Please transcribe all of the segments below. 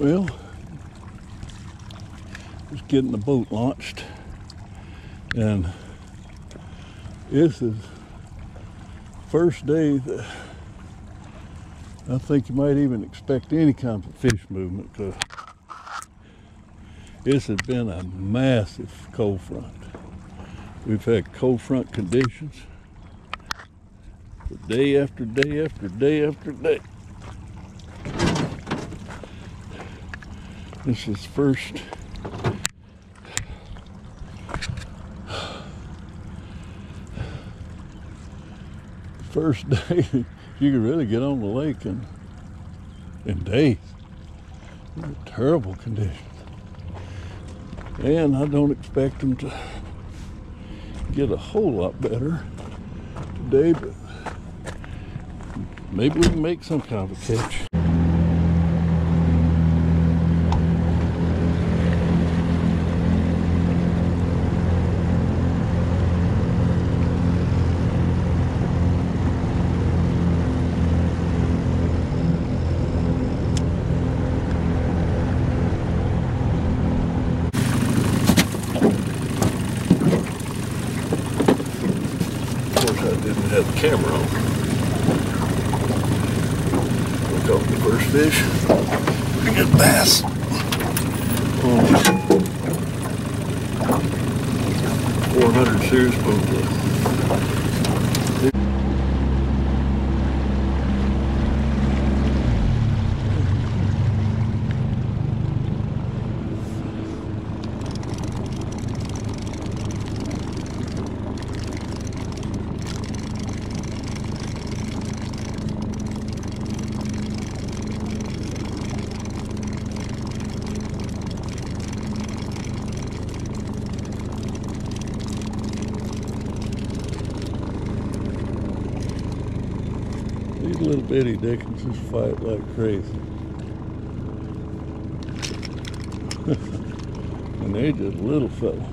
Well, just getting the boat launched, and this is first day that I think you might even expect any kind of fish movement, because this has been a massive cold front. We've had cold front conditions for day after day after day after day. This is first day you can really get on the lake in days. Terrible conditions. And I don't expect them to get a whole lot better today, but maybe we can make some kind of a catch. Didn't have the camera on. We caught the first fish. Pretty good bass. 400 series spoonful. These little bitty dickens just fight like crazy. And they just little fellas.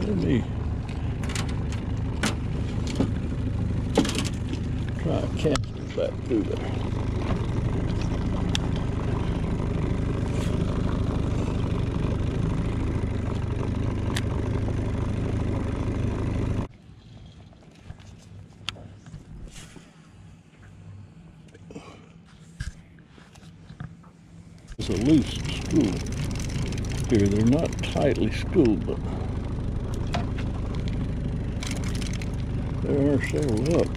Let me try and cast it back through there. It's a loose spool here. They're not tightly spooled, but there are several up.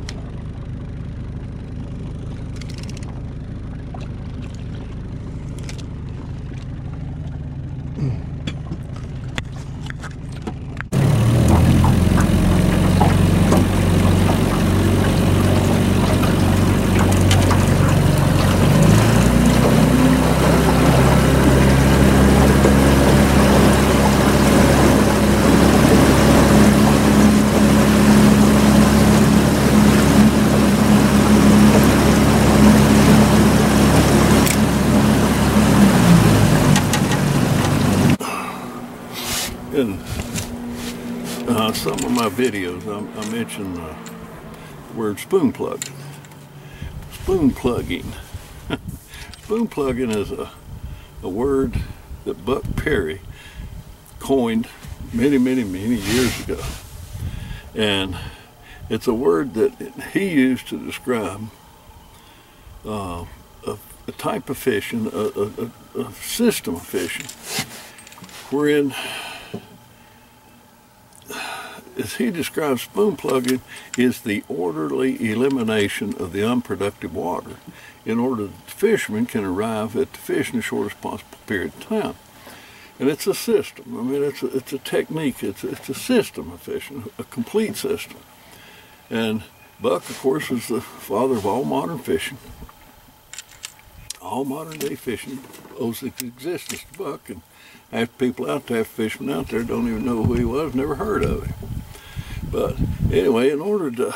In some of my videos, I mention the word spoon plug. Spoon plugging. Spoon plugging is a word that Buck Perry coined many years ago. And it's a word that he used to describe a a type of fishing, a system of fishing, wherein, as he describes, spoon plugging is the orderly elimination of the unproductive water in order that the fisherman can arrive at the fish in the shortest possible period of time. And it's a system. I mean, it's a technique. It's a system of fishing, a complete system. And Buck, of course, is the father of all modern fishing. All modern day fishing owes its existence to Buck, and half people out there, fishermen out there, don't even know who he was, never heard of him. But anyway, in order to,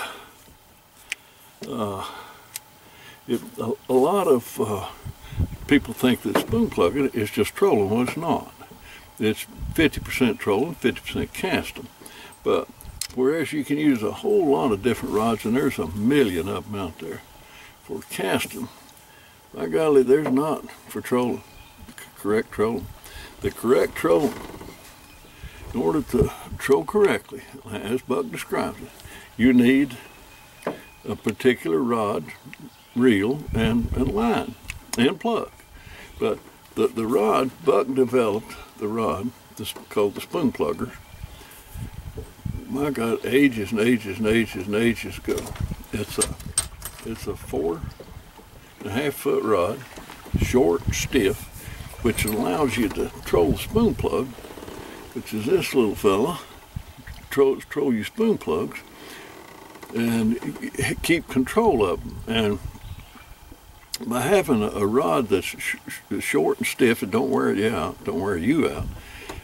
a lot of people think that spoon plugging is just trolling. Well, it's not. It's 50% trolling, 50% casting. But whereas you can use a whole lot of different rods, and there's a million of them out there for casting, by golly, there's not for trolling, correct trolling. The correct trolling, in order to troll correctly, as Buck describes it, you need a particular rod, reel, and line, and plug. But the rod, Buck developed the rod, called the spoon plugger, my God, ages and ages and ages and ages ago. It's a 4.5 foot rod, short, stiff, which allows you to troll the spoon plug, which is this little fella. Troll your spoon plugs and keep control of them. And by having a rod that's short and stiff, it don't wear you out,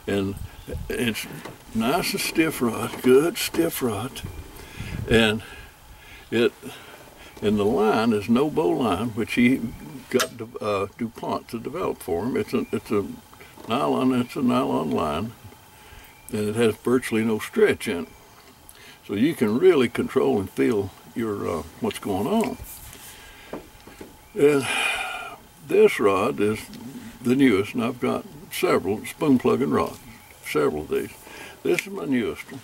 and it's nice and stiff rod, good stiff rod, and the line is no bow line, which he got DuPont to develop for him. It's a nylon line, and it has virtually no stretch in it, so you can really control and feel your what's going on. And this rod is the newest, and I've got several spoon plugging rods, several of these. This is my newest one,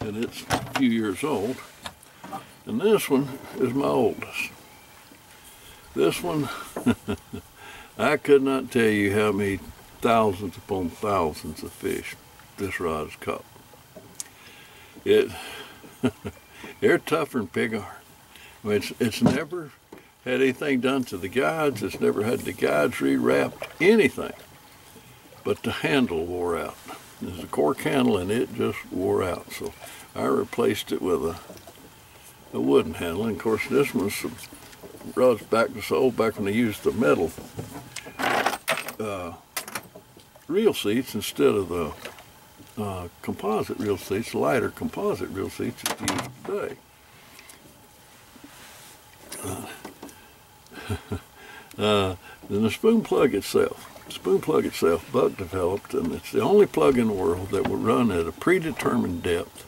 and it's a few years old. And this one is my oldest. This one, I could not tell you how many thousands upon thousands of fish this rod has caught. They're tougher than pig iron. I mean, it's never had anything done to the guides. It's never had the guides rewrapped, anything. But the handle wore out. There's a cork handle and it just wore out. So I replaced it with a wooden handle. And of course, this one's some rods back when they used the metal reel seats instead of the composite reel seats, lighter composite reel seats that you use today. Then the spoon plug itself. Buck developed, and it's the only plug in the world that will run at a predetermined depth,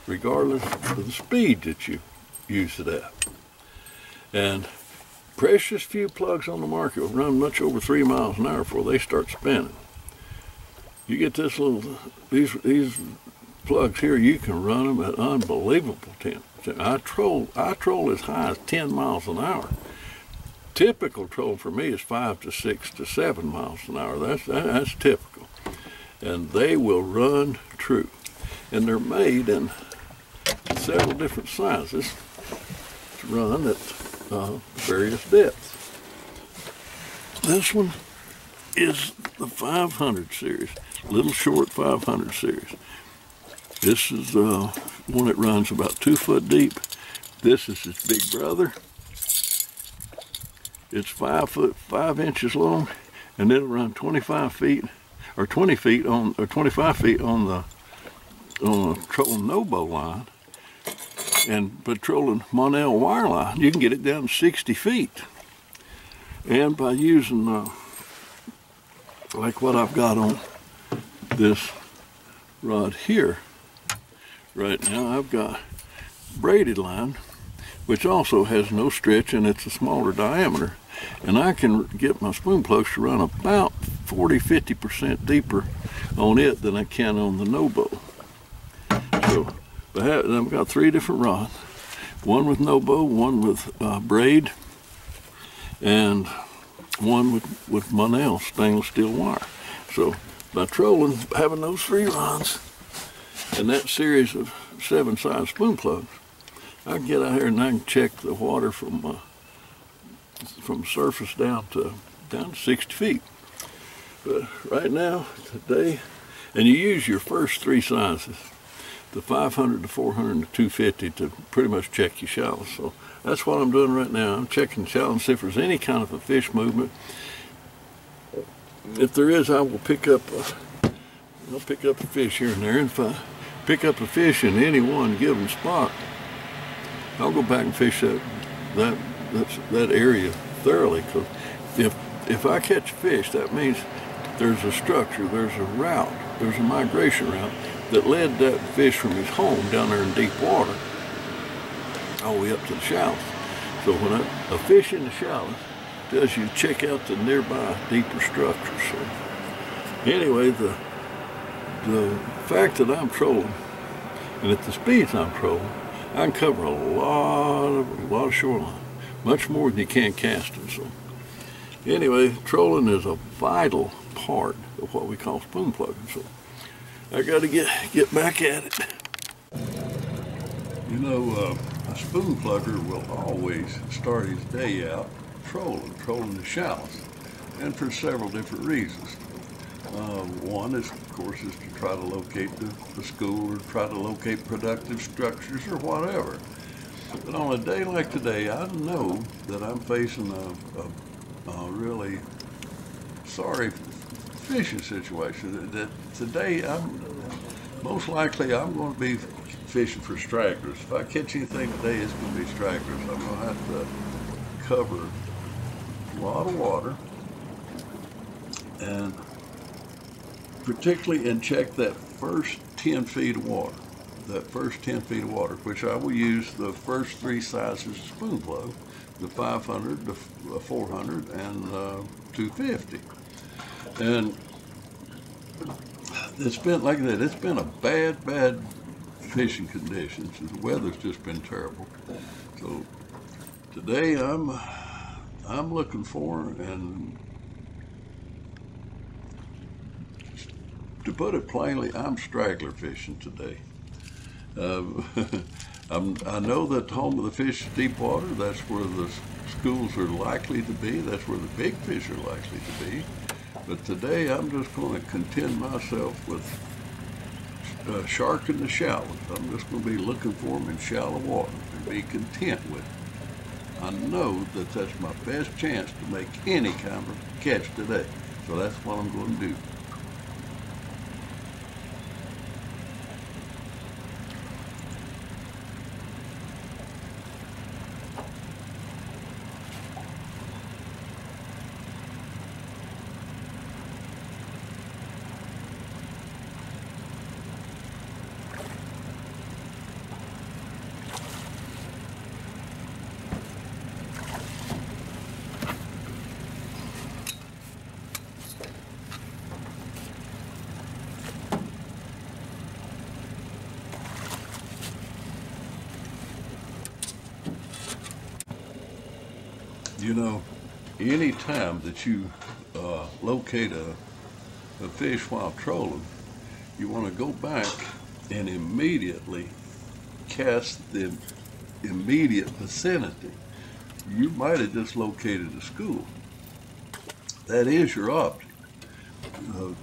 regardless of the speed that you use it at. And precious few plugs on the market will run much over 3 miles an hour before they start spinning. You get these plugs here, you can run them at unbelievable temp. I troll as high as 10 miles an hour. Typical troll for me is 5 to 6 to 7 miles an hour. That's typical. And they will run true. And they're made in several different sizes to run at various depths. This one is the 500 series, little short 500 series. This is one that runs about 2 foot deep. This is his big brother. It's 5 foot 5 inches long, and it'll run 25 feet or 20 feet on, or 25 feet on the trolling no bow line. And patrolling Monell wire line, you can get it down to 60 feet. And by using like what I've got on this rod here right now, I've got braided line, which also has no stretch, and it's a smaller diameter. And I can get my spoon plugs to run about 40–50% deeper on it than I can on the no bow. So I've got 3 different rods, one with no bow, one with braid, and one with my nail stainless steel wire. So by trolling, having those 3 rods and that series of 7 size spoon plugs, I can get out here and I can check the water from surface down to 60 feet. But right now, today, and you use your first 3 sizes, the 500, the 400, and the 250 to pretty much check your shallows. So that's what I'm doing right now. I'm checking shallows and see if there's any kind of a fish movement. If there is, I will pick up a fish here and there. And if I pick up a fish in any one given spot, I'll go back and fish that area thoroughly. Because if I catch a fish, that means there's a structure, there's a route, there's a migration route that led that fish from his home down there in deep water all the way up to the shallows. So when a fish in the shallows tells you to check out the nearby deeper structures. So anyway, the fact that I'm trolling and at the speeds I'm trolling, I can cover a lot of shoreline, much more than you can casting. So anyway, trolling is a vital part of what we call spoon plugging. So I got to get back at it. You know, a spoon plugger will always start his day out trolling the shallows, and for several different reasons. One is, of course, is to try to locate the school or try to locate productive structures or whatever. But on a day like today, I know that I'm facing a really sorry fishing situation. That today, most likely I'm going to be fishing for stragglers. If I catch anything today, it's going to be stragglers. I'm going to have to cover a lot of water, and particularly check that first 10 feet of water. That first 10 feet of water, which I will use the first 3 sizes of spoon plug, the 500, the 400, and 250. And it's been, like that, it's been a bad fishing conditions. The weather's just been terrible. So today I'm looking for, and to put it plainly, I'm straggler fishing today. I know that home of the fish is deep water. That's where the schools are likely to be. That's where the big fish are likely to be. But today I'm just going to content myself with shark in the shallows. I'm just going to be looking for them in shallow water and be content with it. I know that that's my best chance to make any kind of catch today. So that's what I'm going to do. You know, any time that you locate a fish while trolling, you want to go back and immediately cast the immediate vicinity. You might have just located a school. That is your object. The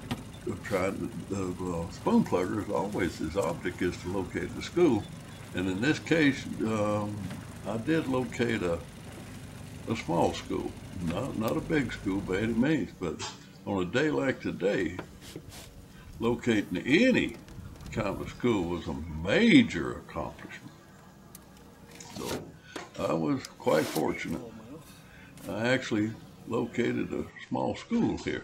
spoon plugger is always his object is to locate the school. And in this case, I did locate a small school, not a big school by any means, but on a day like today, locating any kind of school was a major accomplishment. So I was quite fortunate. I actually located a small school here.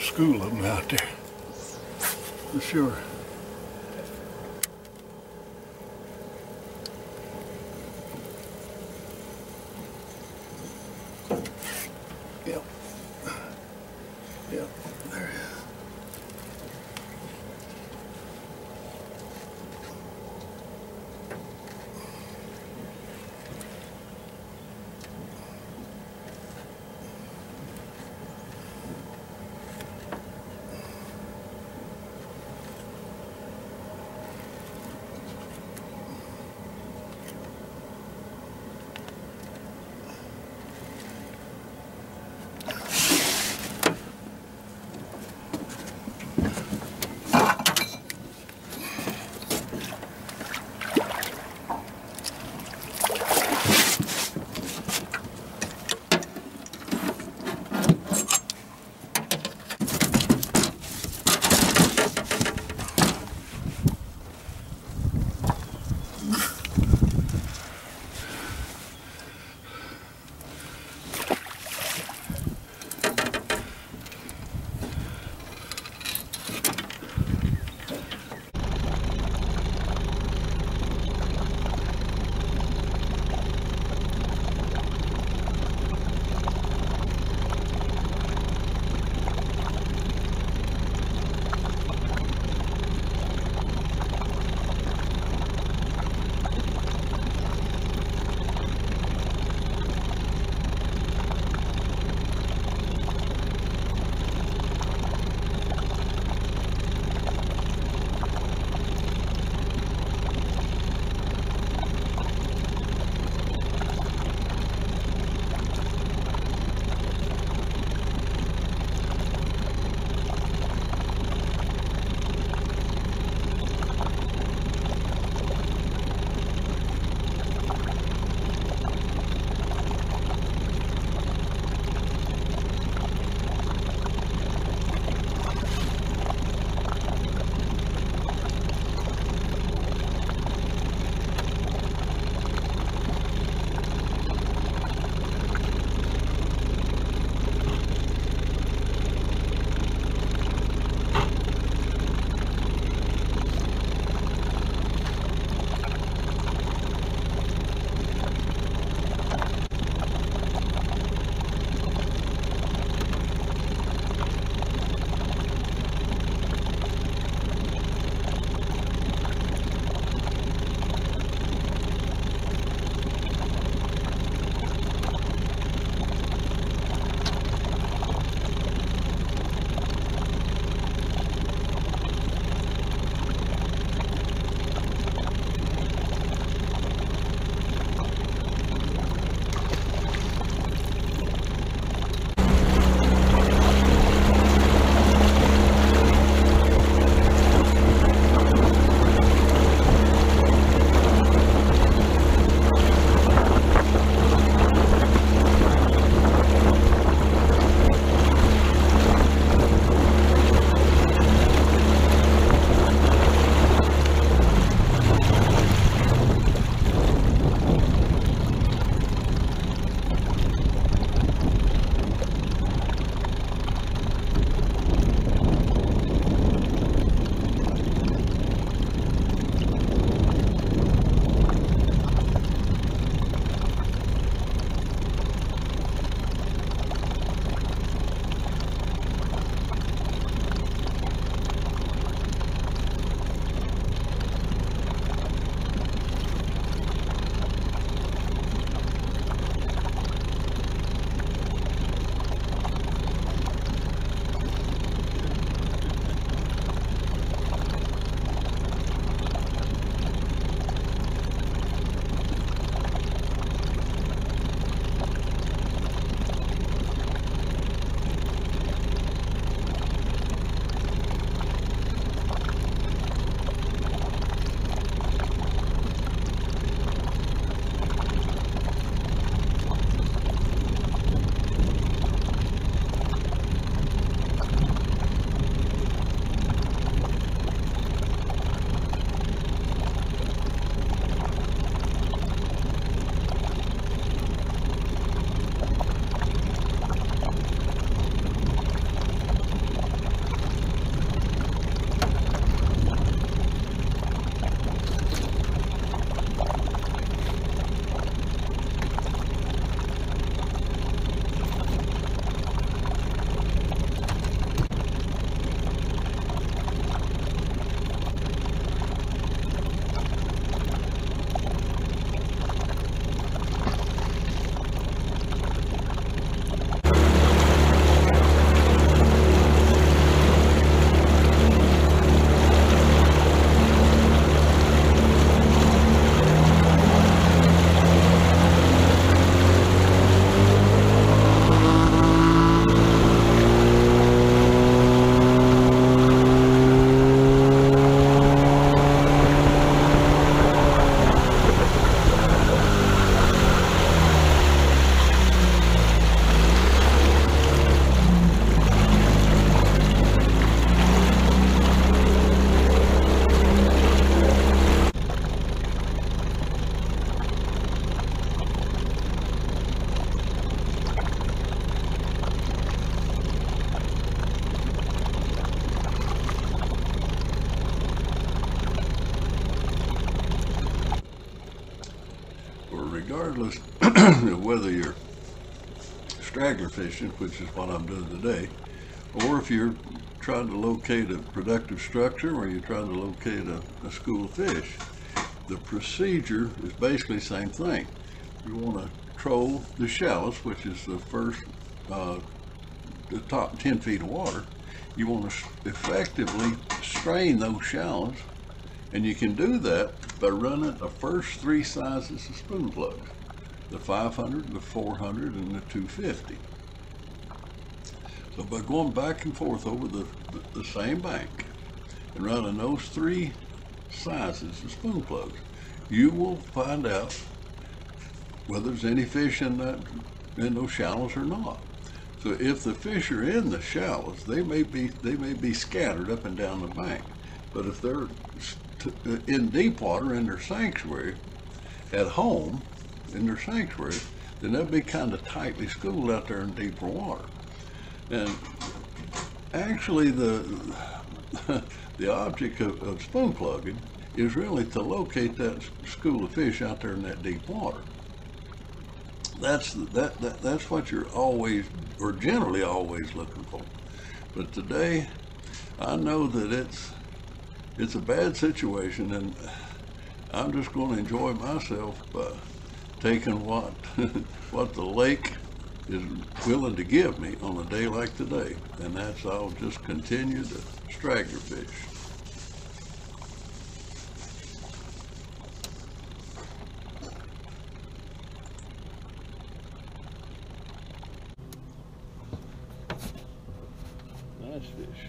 school of them out there, for sure. Yep. Yep. There. whether you're straggler fishing, which is what I'm doing today, or if you're trying to locate a productive structure or you're trying to locate a school of fish, the procedure is basically the same thing. You want to troll the shallows, which is the first, the top 10 feet of water. You want to effectively strain those shallows, and you can do that by running the first three sizes of spoon plugs: the 500, the 400, and the 250. So by going back and forth over the same bank and running those three sizes of spoon plugs, you will find out whether there's any fish in those shallows or not. So if the fish are in the shallows, they may be scattered up and down the bank. But if they're in deep water in their sanctuary, at home in their sanctuary, then they'll be kind of tightly schooled out there in deeper water. And actually the object of spoon plugging is really to locate that school of fish out there in that deep water. That's what you're always, or generally always, looking for. But today, I know that it's a bad situation, and I'm just going to enjoy myself by taking what what the lake is willing to give me on a day like today, and that's I'll just continue to straggler fish. Nice fish.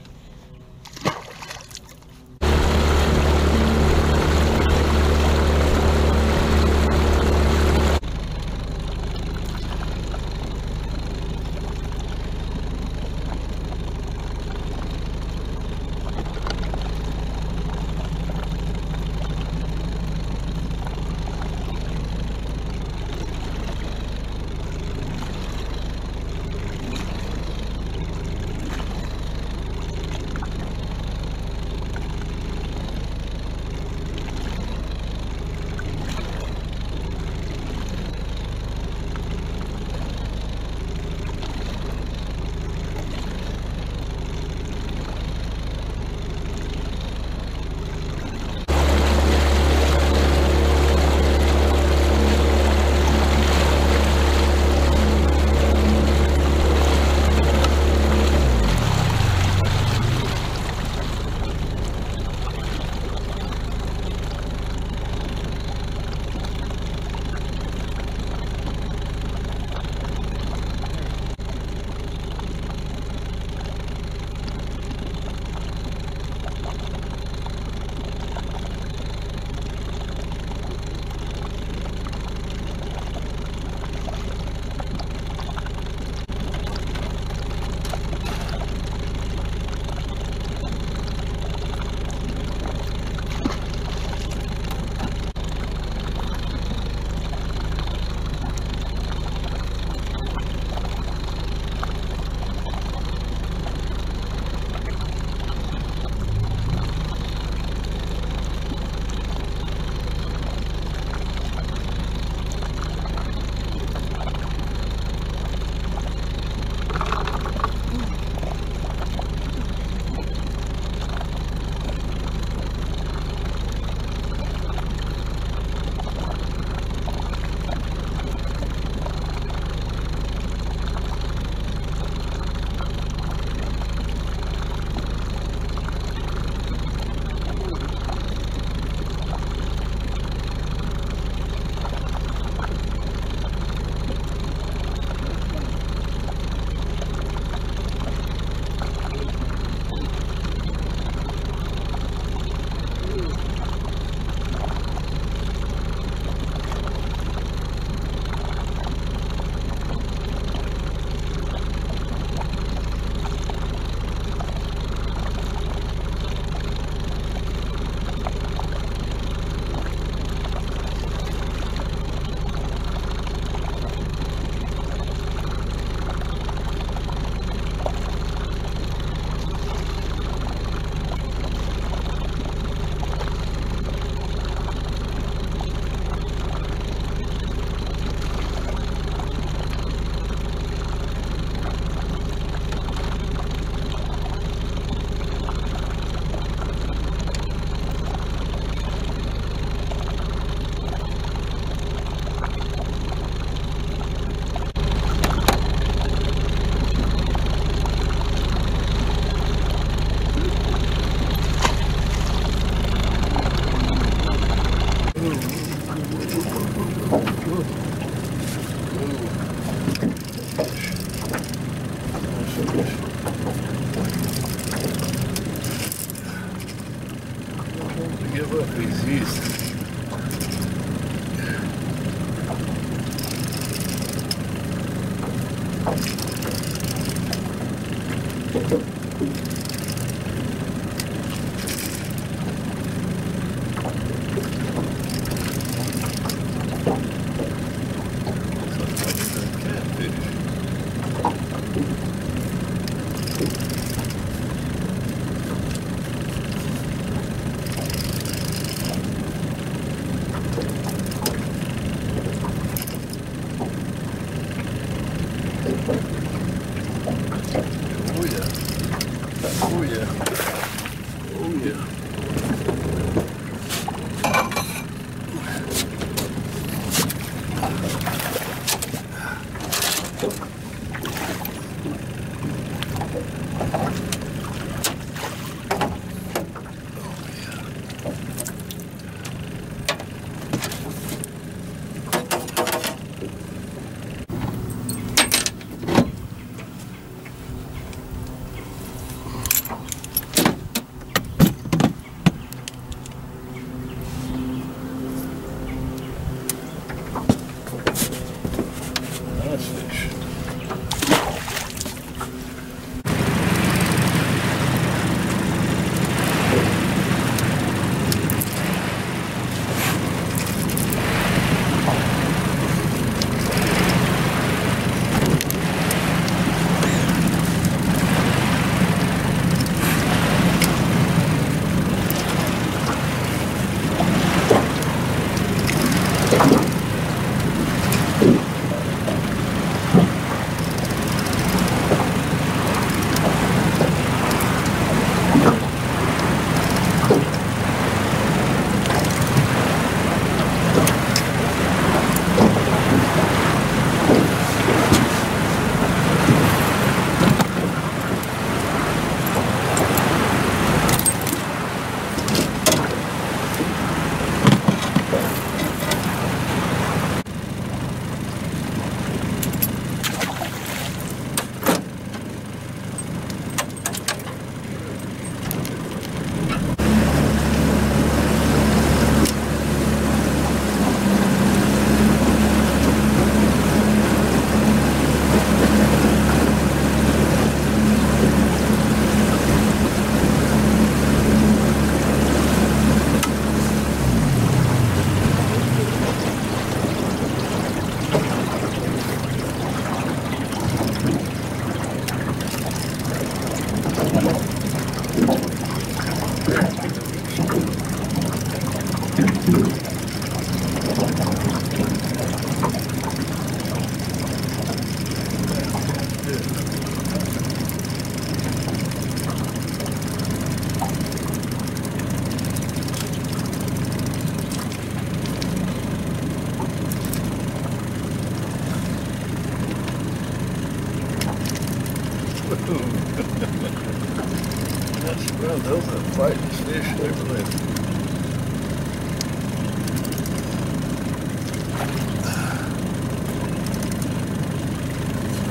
Well, those are fighting fish over there.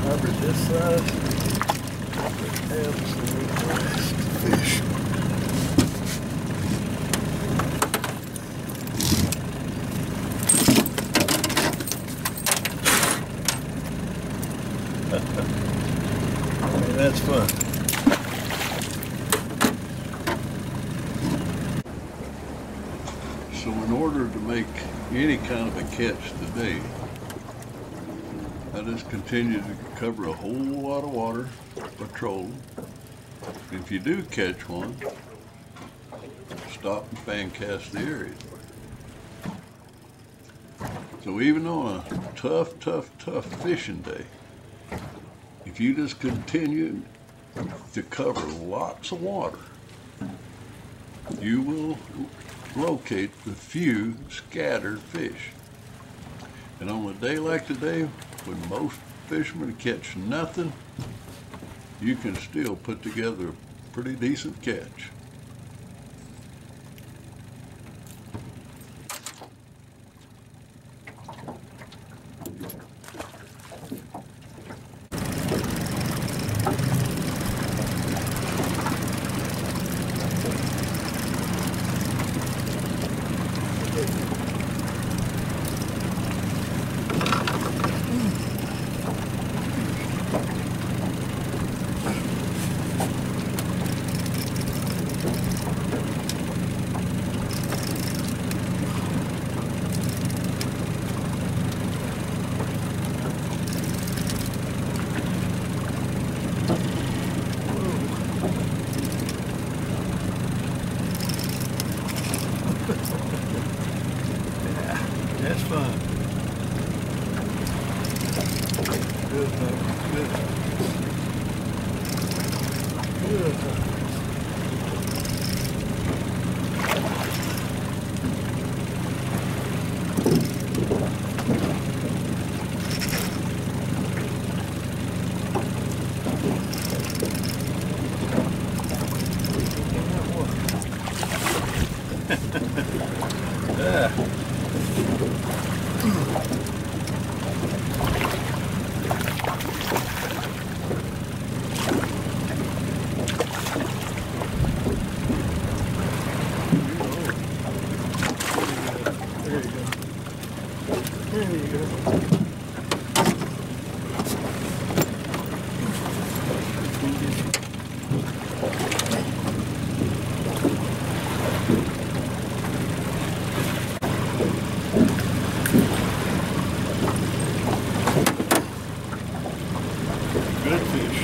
Hybrid this size, absolute nice fish. Hey, that's fun. So in order to make any kind of a catch today, I just continue to cover a whole lot of water, patrolling. If you do catch one, stop and fan cast the area. So even on a tough fishing day, if you just continue to cover lots of water, you will locate the few scattered fish. And on a day like today, when most fishermen catch nothing, you can still put together a pretty decent catch. Good. Good. Yeah. There you go. There you go. Good fish.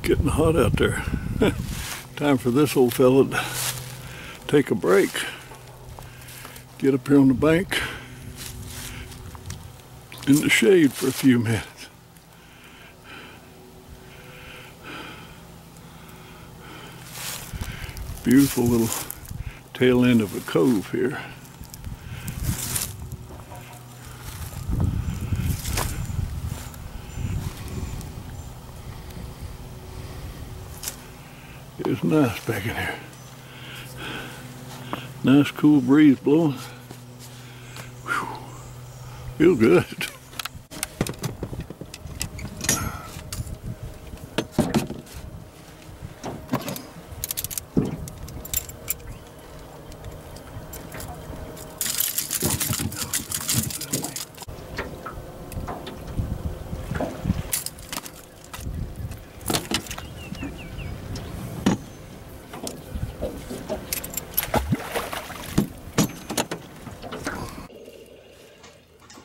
Getting hot out there. Time for this old fella to take a break. Get up here on the bank in the shade for a few minutes. Beautiful little tail end of a cove here. It's nice back in here. Nice cool breeze blowing. Whew. Feel good.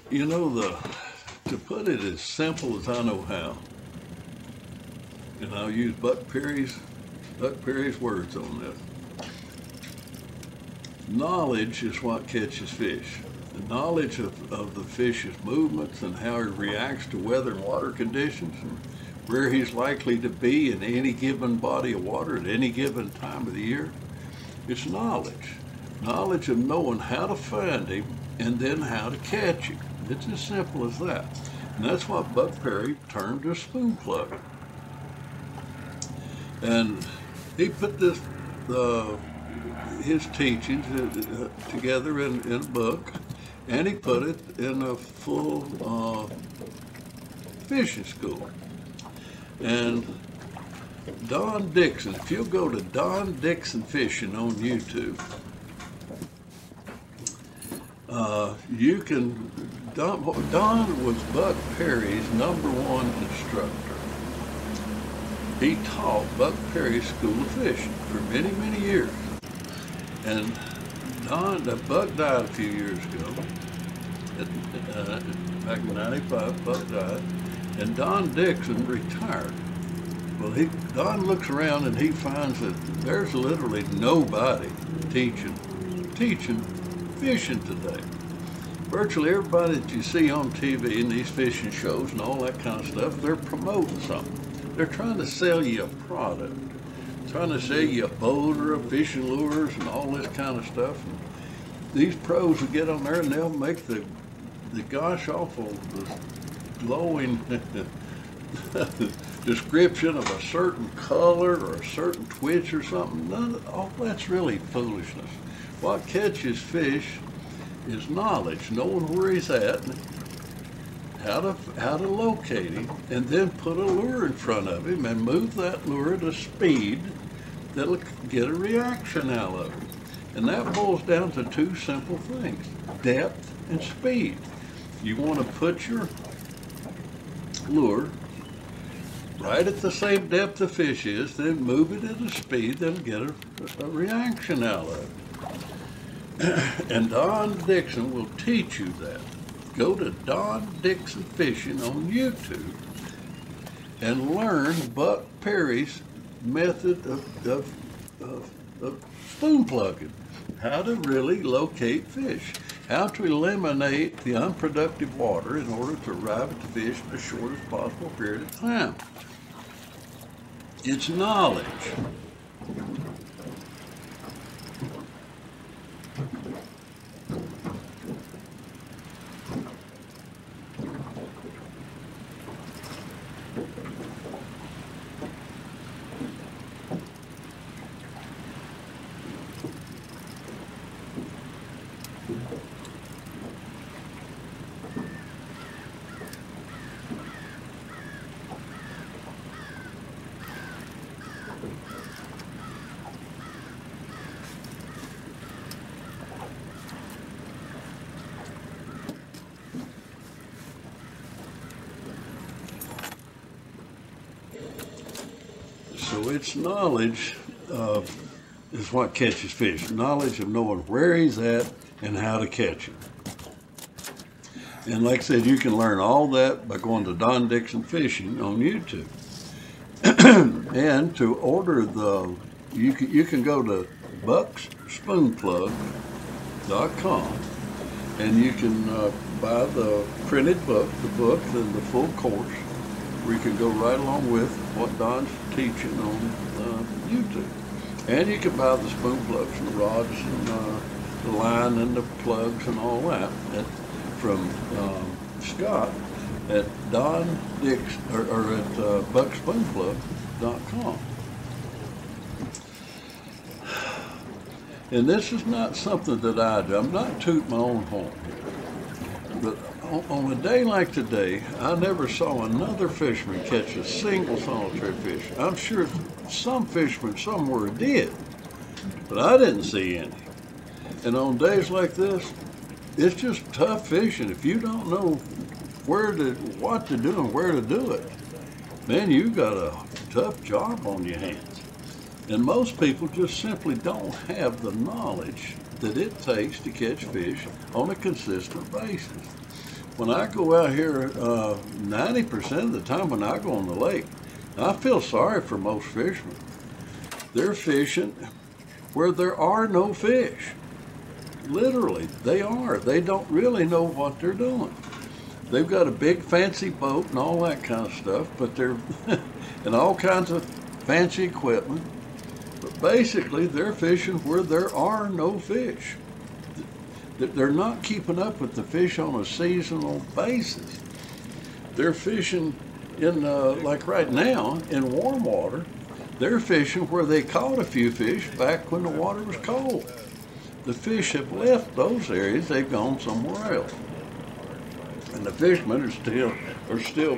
You know, to put it as simple as I know how, and I'll use Buck Perry's words on this. Knowledge is what catches fish. The knowledge of the fish's movements and how he reacts to weather and water conditions and where he's likely to be in any given body of water at any given time of the year. It's knowledge. Knowledge of knowing how to find him and then how to catch him. It's as simple as that. And that's what Buck Perry termed a spoon plug. And he put this, his teachings together in a book, and he put it in a full fishing school. And Don Dixon, if you'll go to Don Dixon Fishing on YouTube, you can, Don was Buck Perry's #1 instructor. He taught Buck Perry's School of Fishing for many, many years. And Buck died a few years ago. Back in '95, Buck died. And Don Dixon retired. Well, Don looks around and he finds that there's literally nobody teaching fishing today. Virtually everybody that you see on TV in these fishing shows and all that kind of stuff, they're promoting something. They're trying to sell you a product, trying to sell you a boat or a fishing lures and all this kind of stuff. And these pros will get on there and they'll make the gosh awful glowing description of a certain color or a certain twitch or something. All that's really foolishness. What catches fish is knowledge, knowing where he's at, how to locate him, and then put a lure in front of him and move that lure at a speed that'll get a reaction out of him. And that boils down to two simple things: depth and speed. You want to put your lure right at the same depth the fish is, then move it at a speed that'll get a reaction out of it. And Don Dixon will teach you that. Go to Don Dixon Fishing on YouTube and learn Buck Perry's method of spoon plugging. How to really locate fish. How to eliminate the unproductive water in order to arrive at the fish in the shortest possible period of time. It's knowledge. So it's knowledge is what catches fish. Knowledge of knowing where he's at and how to catch him. And like I said, you can learn all that by going to Don Dixon Fishing on YouTube. And to order you can go to buckspoonplug.com and you can buy the printed book, and the full course, where you can go right along with what Don's teaching on YouTube. And you can buy the spoon plugs and the rods and the line and the plugs and all that from Scott at Don Dix or at buckspoonplug.com. And this is not something that I do. I'm not tooting my own horn here. But on a day like today, I never saw another fisherman catch a single solitary fish. I'm sure some fishermen somewhere did, but I didn't see any. And on days like this, it's just tough fishing. If you don't know what to do and where to do it, man, you got a tough job on your hands. And most people just simply don't have the knowledge that it takes to catch fish on a consistent basis. When I go out here, 90% of the time when I go on the lake, I feel sorry for most fishermen. They're fishing where there are no fish. Literally, they are. They don't really know what they're doing. They've got a big fancy boat and all that kind of stuff, but they're and all kinds of fancy equipment. But basically, they're fishing where there are no fish. They're not keeping up with the fish on a seasonal basis. They're fishing in, like right now, in warm water. They're fishing where they caught a few fish back when the water was cold. The fish have left those areas. They've gone somewhere else. And the fishermen are still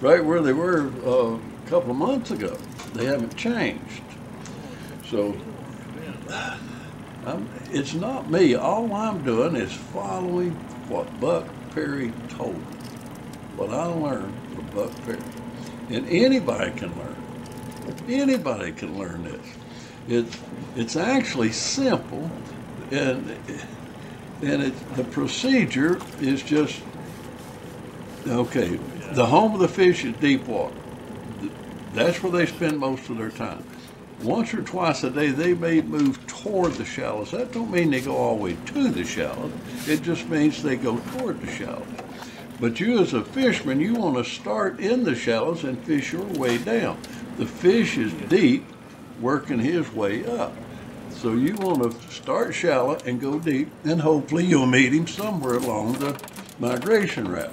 right where they were a couple of months ago. They haven't changed. So it's not me. All I'm doing is following what Buck Perry told me, what I learned from Buck Perry. And anybody can learn. Anybody can learn this. It's actually simple, and the procedure is just, okay, the home of the fish is deep water. That's where they spend most of their time. Once or twice a day, they may move toward the shallows. That don't mean they go all the way to the shallows. It just means they go toward the shallows. But you as a fisherman, you want to start in the shallows and fish your way down. The fish is deep, working his way up. So you want to start shallow and go deep, and hopefully you'll meet him somewhere along the migration route.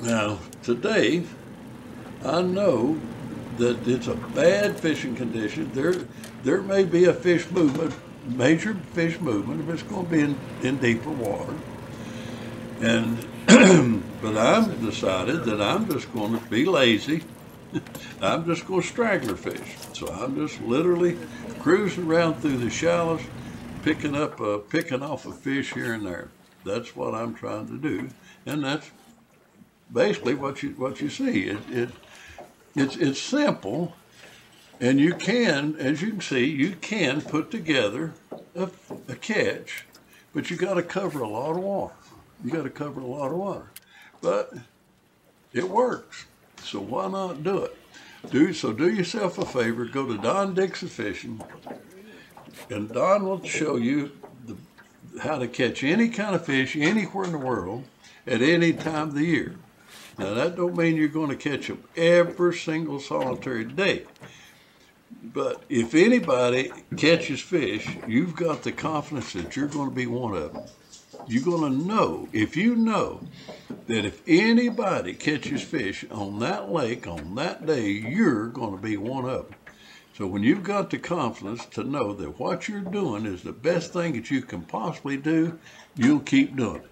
Now, today, I know that it's a bad fishing condition. There may be a fish movement, major fish movement, but it's going to be in deeper water. And but I've decided that I'm just going to be lazy I'm just going to straggler fish. So I'm just literally cruising around through the shallows, picking off a fish here and there. That's what I'm trying to do, and that's basically what you see. It's simple, and you can, as you can see, you can put together a catch, but you got to cover a lot of water. You got to cover a lot of water, but it works. So why not do it? Do yourself a favor. Go to Don Dixon Fishing, and Don will show you how to catch any kind of fish anywhere in the world at any time of the year. Now that don't mean you're going to catch them every single solitary day. But if anybody catches fish, you've got the confidence that you're going to be one of them. You're going to know, if you know that if anybody catches fish on that lake on that day, you're going to be one of them. So when you've got the confidence to know that what you're doing is the best thing that you can possibly do, you'll keep doing it.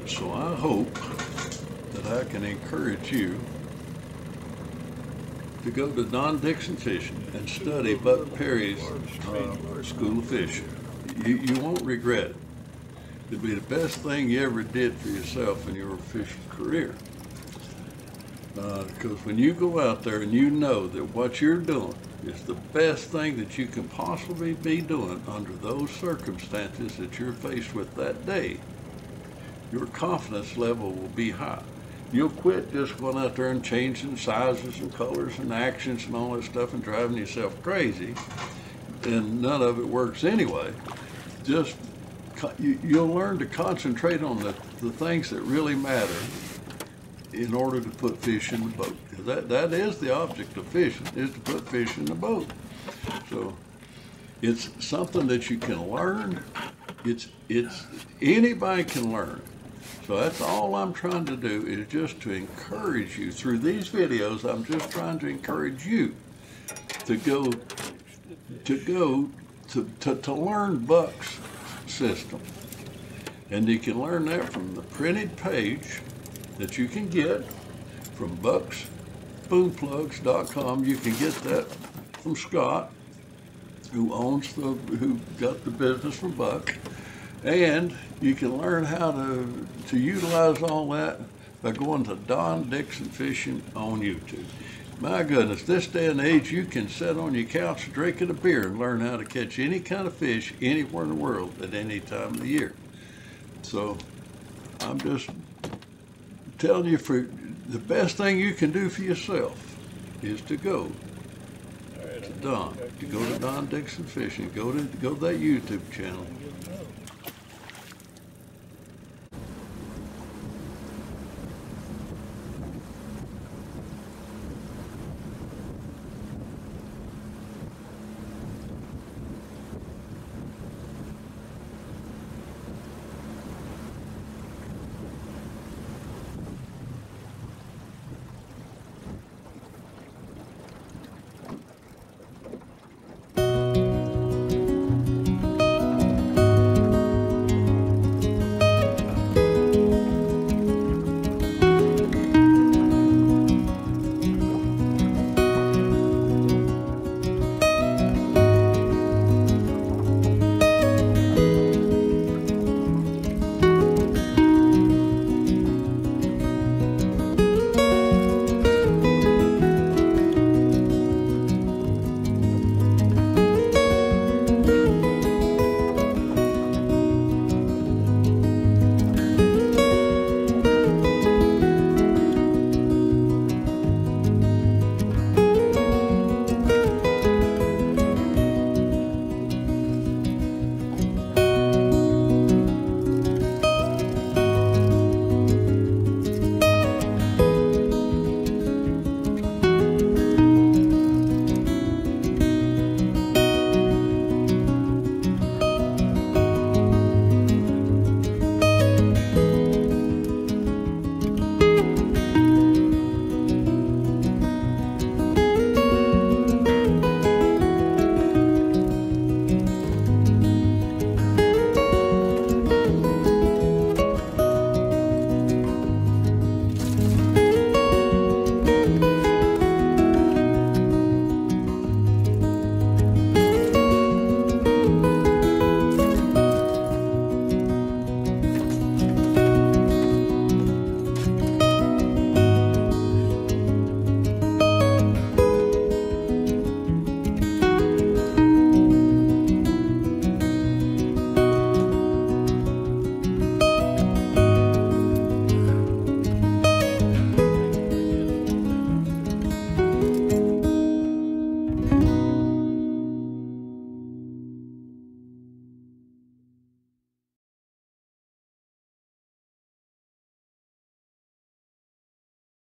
So I hope that I can encourage you to go to Don Dixon Fishing and study Buck Perry's School of Fishing. You won't regret it. It'll be the best thing you ever did for yourself in your fishing career. Because when you go out there and you know that what you're doing is the best thing that you can possibly be doing under those circumstances that you're faced with that day, your confidence level will be high. You'll quit just going out there and changing sizes and colors and actions and all that stuff and driving yourself crazy, and none of it works anyway. Just you'll learn to concentrate on the things that really matter in order to put fish in the boat. That is the object of fishing, is to put fish in the boat. So it's something that you can learn. It's anybody can learn. So that's all I'm trying to do, is just to encourage you through these videos. I'm just trying to encourage you to learn Buck's system. And you can learn that from the printed page that you can get from buckspoonplugs.com. You can get that from Scott, who got the business from Buck. And you can learn how to utilize all that by going to Don Dixon Fishing on YouTube. My goodness, this day and age, you can sit on your couch drinking a beer and learn how to catch any kind of fish anywhere in the world at any time of the year. So I'm just telling you, for the best thing you can do for yourself is to go to Don Dixon Fishing. Go to that YouTube channel.